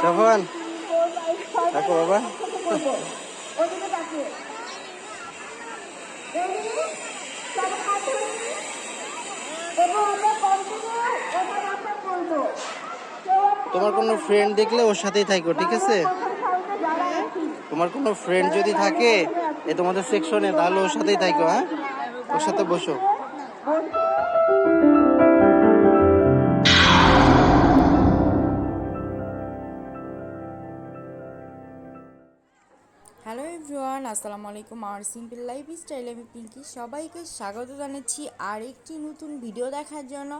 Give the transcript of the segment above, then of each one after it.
সাফওয়ান দেখো বাবা তোমার কোনো ফ্রেন্ড দেখলে ওর সাথেই থাকো, ঠিক আছে? তোমার কোনো ফ্রেন্ড যদি থাকে তোমাদের সেকশনে, তাহলে ওর সাথেই থাকো। হ্যাঁ, ওর সাথে বসো। হ্যালো এভরিওয়ান, আসসালামু আলাইকুম। আর সিম্পল লাইফস্টাইল, আমি পিঙ্কি, সবাইকে স্বাগত জানাচ্ছি আর একটি নতুন ভিডিও দেখার জন্য।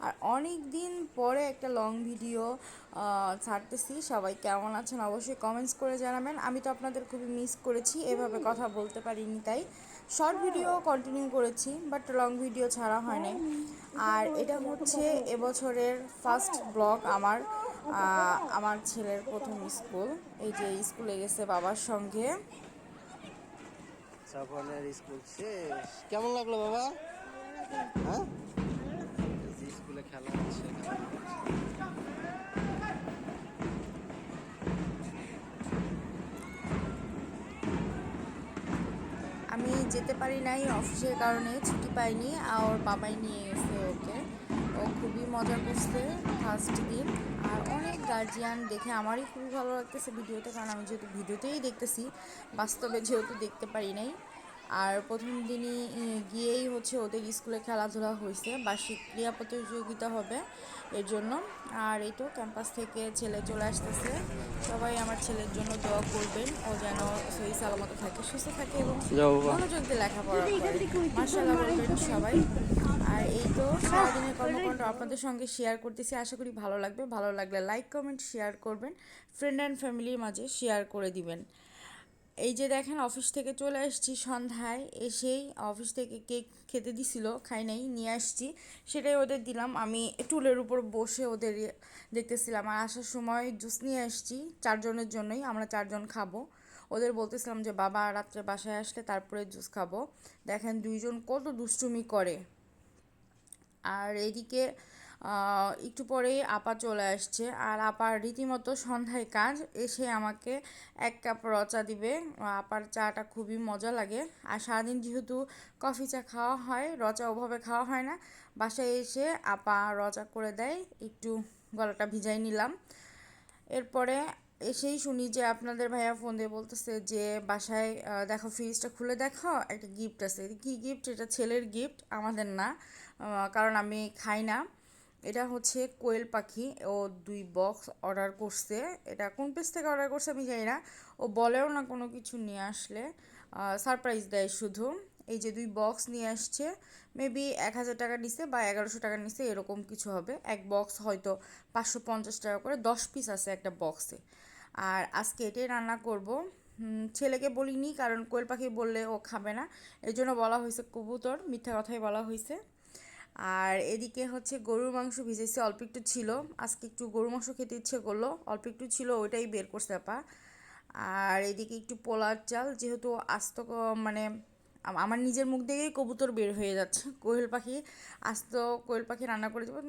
আর অনেক দিন পরে একটা লং ভিডিও ছাড়তেছি। সবাই কেমন আছেন অবশ্যই কমেন্টস করে জানাবেন। আমি তো আপনাদের খুবই মিস করেছি, এভাবে কথা বলতে পারিনি, তাই শর্ট ভিডিও কন্টিনিউ করেছি, বাট লং ভিডিও ছাড়া হয় নাই। আর এটা হচ্ছে এবছরের ফার্স্ট ব্লগ আমার। আমার ছেলের প্রথম স্কুল, এই যে স্কুলে গেছে বাবার সঙ্গে। সাফওয়ানের স্কুল শেষ, কেমন লাগলো বাবা? হ্যাঁ, স্কুলে খেলা হচ্ছে। আমি যেতে পারি নাই অফিসের কারণে, ছুটি পাইনি, আর ওর বাবাই নিয়ে গেছে ওকে। ও খুবই মজা করছে ফার্স্ট দিন। আর অনেক গার্জিয়ান দেখে আমারই খুবই ভালো লাগতেছে ভিডিওতে, কারণ আমি যেহেতু ভিডিওতেই দেখতেছি, বাস্তবে যেহেতু দেখতে পারি নাই। আর প্রথম দিনই গিয়েই হচ্ছে ওদের স্কুলে খেলাধুলা হয়েছে, বার্ষিক ক্রীড়া প্রতিযোগিতা হবে এর জন্য। আর এই তো ক্যাম্পাস থেকে ছেলে চলে আসতেছে। সবাই আমার ছেলের জন্য দোয়া করবেন, ও যেন সহি সালামত থাকে, সুস্থ থাকে এবং যাও বাবা। মনোযোগ দিয়ে লেখাপড়া করে। মাশাআল্লাহ বলবেন সবাই। আর এই তো সারাদিনের কর্মকাণ্ড আপনাদের সঙ্গে শেয়ার করতেছি, আশা করি ভালো লাগবে। ভালো লাগলে লাইক কমেন্ট শেয়ার করবেন, ফ্রেন্ড অ্যান্ড ফ্যামিলির মাঝে শেয়ার করে দিবেন। এই যে দেখেন, অফিস থেকে চলে আসছি সন্ধ্যায়, এসেই অফিস থেকে কেক খেতে দিছিল, খাই নাই, নিয়ে আসছি, সেটাই ওদের দিলাম। আমি টুলের উপর বসে ওদের দেখতেছিলাম। আর আসার সময় জুস নিয়ে আসছি, চারজনের জন্যই, আমরা চারজন খাবো। ওদের বলতেছিলাম যে বাবা রাত্রে বাসায় আসলে তারপরে জুস খাবো। দেখেন দুইজন কত দুষ্টুমি করে। আর এদিকে একটু পরেই আপা চলে আসছে, আর আপার রীতিমতো সন্ধ্যায় কাজ, এসে আমাকে 1 কাপ রচা দিবে। আপার চাটা খুবই মজা লাগে। আর সারাদিন যেহেতু কফি চা খাওয়া হয়, রচা ওভাবে খাওয়া হয় না, বাসায় এসে আপা রচা করে দেয়, একটু গলাটা ভিজাই নিলাম। এরপরে এসেই শুনি যে আপনাদের ভাইয়া ফোন দিয়ে বলতেছে যে বাসায় দেখো, ফ্রিজটা খুলে দেখো, একটা গিফট আছে। কি গিফট? এটা ছেলের গিফট, আমাদের না, কারণ আমি খাই না। এটা হচ্ছে কোয়েল পাখি। ও 2 বক্স অর্ডার করছে। এটা কোন পেজ থেকে অর্ডার করছে আমি জানি না, ও বলেও না কোনো কিছু নিয়ে আসলে, সারপ্রাইজ দেয় শুধু। এই যে 2 বক্স নিয়ে আসছে, মেবি 1000 টাকা নিছে বা 1100 টাকা নিছে, এরকম কিছু হবে। এক বক্স হয়তো 550 টাকা করে, 10 পিস আছে একটা বক্সে। আর আজকে এটাই রান্না করব। ছেলেকে বলিনি, কারণ কোয়েল পাখি বললে ও খাবে না, এই জন্য বলা হয়েছে কবুতর, মিথ্যা কথাই বলা হয়েছে। আর এদিকে হচ্ছে গরুর মাংস ভিজেছে, অল্প একটু ছিল, আজকে একটু গরুর মাংস খেতে ইচ্ছে করলো, অল্প একটু ছিল, ওইটাই বের করছে আপা। আর এদিকে একটু পোলার চাল, যেহেতু আস্ত মানে আমার নিজের মুখ দিয়েই কবুতর বের হয়ে যাচ্ছে, কোয়েল পাখি, আস্ত কোয়েল পাখি রান্না করে দেবো,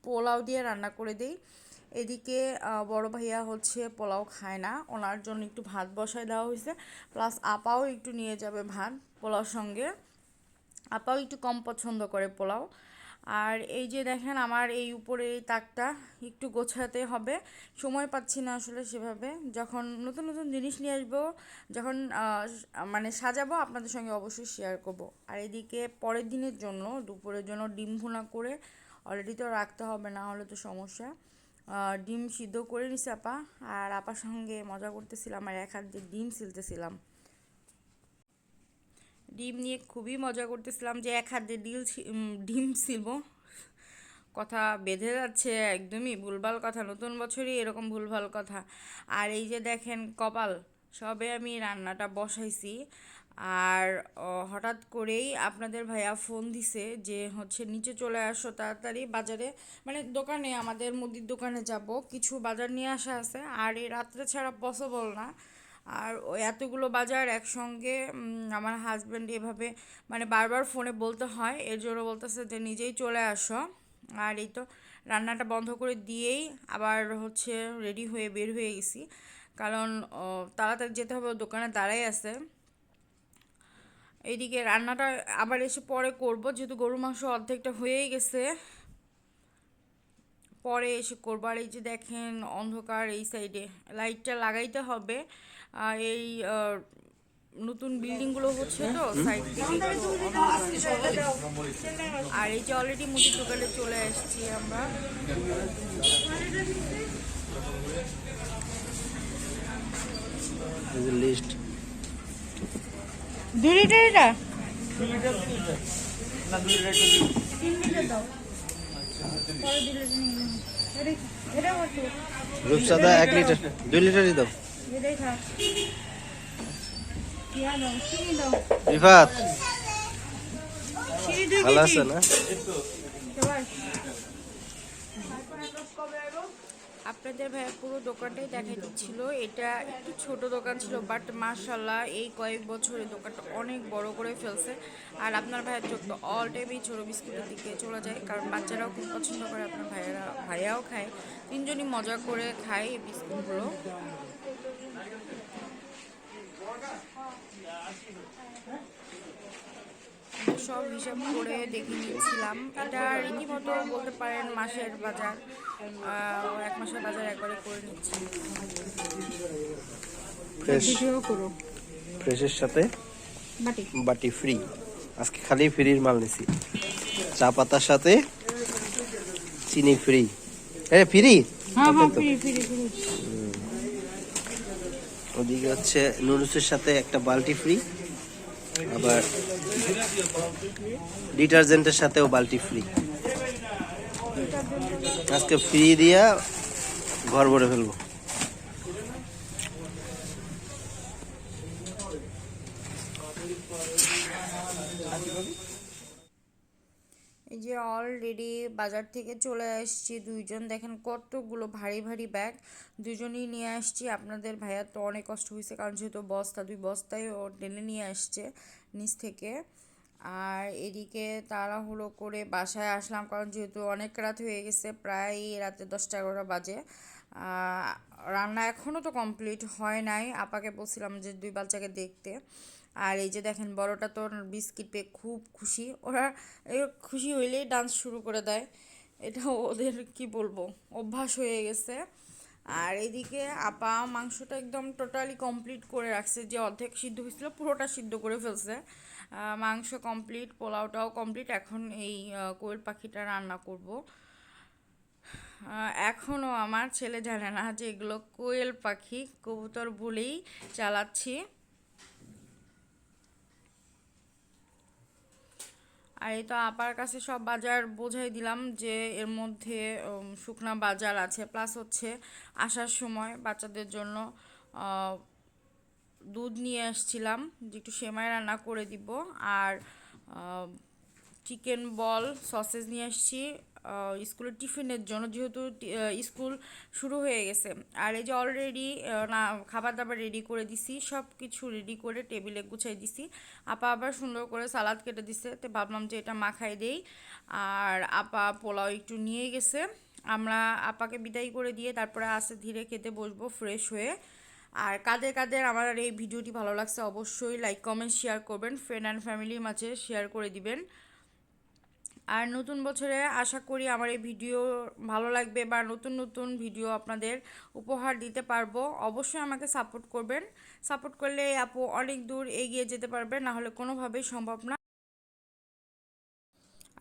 পোলাও দিয়ে রান্না করে দেই। এদিকে বড় ভাইয়া হচ্ছে পোলাও খায় না, ওনার জন্য একটু ভাত বসায় দেওয়া হয়েছে, প্লাস আপাও একটু নিয়ে যাবে ভাত পোলাওর সঙ্গে। আপাও একটু কম পছন্দ করে পোলাও। আর এই যে দেখেন, আমার এই উপরে এই তাকটা একটু গোছাতে হবে, সময় পাচ্ছি না আসলে সেভাবে। যখন নতুন নতুন জিনিস নিয়ে আসবো, যখন মানে সাজাবো, আপনাদের সঙ্গে অবশ্যই শেয়ার করব। আর এদিকে পরের দিনের জন্য, দুপুরের জন্য ডিম ভুনা করে অলরেডি তো রাখতে হবে, না হলে তো সমস্যা। ডিম সিদ্ধ করে নিছে আপা, আর আপার সঙ্গে মজা করতেছিলাম, আর 1 হাত দিয়ে ডিম ছিলতেছিলাম। ডিম নিয়ে খুবই মজা করতেছিলাম যে 1 হাত দিয়ে ডিম ছিলবো, কথা বেঁধে যাচ্ছে, একদমই ভুলভাল কথা, নতুন বছরই এরকম ভুলভাল কথা। আর এই যে দেখেন কপাল, সবে আমি রান্নাটা বসাইছি, আর হঠাৎ করেই আপনাদের ভাইয়া ফোন দিছে যে হচ্ছে নিচে চলে আসো তাড়াতাড়ি বাজারে, মানে দোকানে, আমাদের মুদির দোকানে যাব, কিছু বাজার নিয়ে আসা আছে, আর এই রাত্রে ছাড়া পসিবল না। আর ওই এতগুলো বাজার একসঙ্গে আমার হাজব্যান্ড এভাবে মানে বারবার ফোনে বলতে হয়, এর জন্য বলতেছে যে নিজেই চলে আসো। আর এই তো রান্নাটা বন্ধ করে দিয়েই আবার হচ্ছে রেডি হয়ে বের হয়ে গেছি, কারণ তাড়াতাড়ি যেতে হবে, দোকানে দাঁড়াই আছে। এইদিকে রান্নাটা আবার এসে পরে করব, যেহেতু গরুর মাংস অর্ধেকটা হয়েই গেছে, পরে এসে করবো। আর এই যে দেখেন অন্ধকার, এই সাইডে লাইটটা লাগাইতে হবে। এই নতুন বিল্ডিংগুলো হচ্ছে তো সাইড থেকে একটু অন্ধকার। আর এই যে অলরেডি মুদির দোকানে চলে আসছি আমরা। লিস্ট 2 লিটার এটা? না 2 লিটার 3 লিটার দাও, পরে দিলে এটা কত? রূপসাদা 1 লিটার, 2 লিটারই দাও। এটাই থাক। ইয়া দাও, চিনি দাও। রিফাত চিনি 2 ভালো কেজি। আছে না? সবাই আপনাদের ভাইয়া পুরো দোকানটাই দেখাই দিচ্ছিল। এটা একটু ছোট দোকান ছিল, বাট মাশাল্লাহ এই কয়েক বছরে দোকানটা অনেক বড় করে ফেলছে। আর আপনার ভাইয়ের চোখ তো অল টাইম এই ছোটো বিস্কুটের দিকে চলে যায়, কারণ বাচ্চারাও খুব পছন্দ করে, আপনার ভাইয়াও খায়, তিনজনই মজা করে খায় এই বিস্কুটগুলো। সব হিসাব করে দেখে নিচ্ছিলাম। এটা রীতিমতো বলতে পারেন মাসের বাজার, 1 মাসের বাজার একবারে করে নিচ্ছি। ফ্রেশ, ফ্রেশের সাথে বাটি ফ্রি। আজকে খালি ফ্রির মাল নিছি। চা পাতার সাথে চিনি ফ্রি। ফ্রি? হ্যাঁ হ্যাঁ, ফ্রি ফ্রি ফ্রি। ওদিকে হচ্ছে নুডলসের সাথে একটা বালতি ফ্রি, আবার ডিটারজেন্টের সাথেও বালতি ফ্রি। আজকে ফ্রি দিয়া ঘর ভরে ফেলবো। এই যে অলরেডি বাজার থেকে চলে আসছি দুইজন, দেখেন কতগুলো ভারী ভারী ব্যাগ দুজনই নিয়ে আসছি। আপনাদের ভাইয়ার তো অনেক কষ্ট হয়েছে, কারণ যেহেতু বস্তা 2 বস্তায় ও টেনে নিয়ে আসছে নিচ থেকে। আর এদিকে তাড়াহুড়ো করে বাসায় আসলাম, কারণ যেহেতু অনেক রাত হয়ে গেছে, প্রায় রাতে 10টা-11টা বাজে। রান্না এখনও তো কমপ্লিট হয় নাই, আপাকে বলছিলাম যে 2 বাচ্চাকে দেখতে। আর এই যে দেখেন বড়টা তো বিস্কিট পেয়ে খুব খুশি, ওরা খুশি হইলেই ডান্স শুরু করে দেয়, এটা ওদের কি বলবো অভ্যাস হয়ে গেছে। আর এদিকে আপা মাংসটা একদম টোটালি কমপ্লিট করে রাখছে, যে অর্ধেক সিদ্ধ হয়েছিল পুরোটা সিদ্ধ করে ফেলছে। মাংস কমপ্লিট, পোলাওটাও কমপ্লিট, এখন এই কোয়েল পাখিটা রান্না করব। এখনও আমার ছেলে জানে না যে এগুলো কোয়েল পাখি, কবুতর বলেই চালাচ্ছি। আর এই তো আপার কাছে সব বাজার বোঝাই দিলাম, যে এর মধ্যে শুকনা বাজার আছে, প্লাস হচ্ছে আসার সময় বাচ্চাদের জন্য দুধ নিয়ে আসছিলাম, যে একটু সেমাই রান্না করে দিব। আর চিকেন বল সসেজ নিয়ে আসছি স্কুলের টিফিনের জন্য, যেহেতু স্কুল শুরু হয়ে গেছে। আর এই যে অলরেডি না খাবার দাবার রেডি করে দিছি, সব কিছু রেডি করে টেবিলে গুছাই দিছি। আপা আবার সুন্দর করে সালাদ কেটে দিছে, তো ভাবলাম যে এটা মাখাই দেই। আর আপা পোলাও একটু নিয়ে গেছে, আমরা আপাকে বিদায় করে দিয়ে তারপরে আস্তে ধীরে খেতে বসবো ফ্রেশ হয়ে। আর কাদের কাদের আমার এই ভিডিওটি ভালো লাগছে অবশ্যই লাইক কমেন্ট শেয়ার করবেন, ফ্রেন্ড অ্যান্ড ফ্যামিলির মাঝে শেয়ার করে দিবেন। আর নতুন বছরে আশা করি আমার এই ভিডিও ভালো লাগবে, বা নতুন নতুন ভিডিও আপনাদের উপহার দিতে পারবো। অবশ্যই আমাকে সাপোর্ট করবেন, সাপোর্ট করলে আপু অনেক দূর এগিয়ে যেতে পারবে, না হলে কোনোভাবেই সম্ভব না।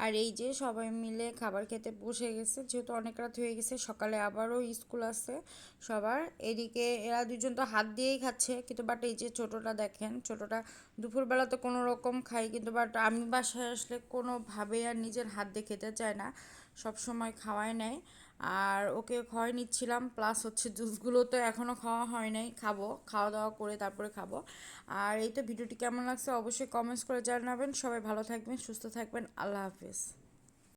আর এই যে সবাই মিলে খাবার খেতে বসে গেছে, যেহেতু অনেক রাত হয়ে গেছে, সকালে আবারও স্কুল আছে সবার। এদিকে এরা দুজন তো হাত দিয়েই খাচ্ছে, কিন্তু বাট এই যে ছোটোটা দেখেন, ছোটোটা দুপুরবেলা তো কোনো রকম খাই, কিন্তু বাট আমি বাসায় আসলে কোনোভাবেই আর নিজের হাত দিয়ে খেতে চায় না, সব সময় খাওয়াই নেয়। আর ওকে খাওয়াই নিচ্ছিলাম, প্লাস হচ্ছে জুসগুলো তো এখনও খাওয়া হয় নাই, খাবো, খাওয়া দাওয়া করে তারপরে খাবো। আর এই তো ভিডিওটি কেমন লাগছে অবশ্যই কমেন্টস করে জানাবেন। সবাই ভালো থাকবেন, সুস্থ থাকবেন, আল্লাহ হাফিজ।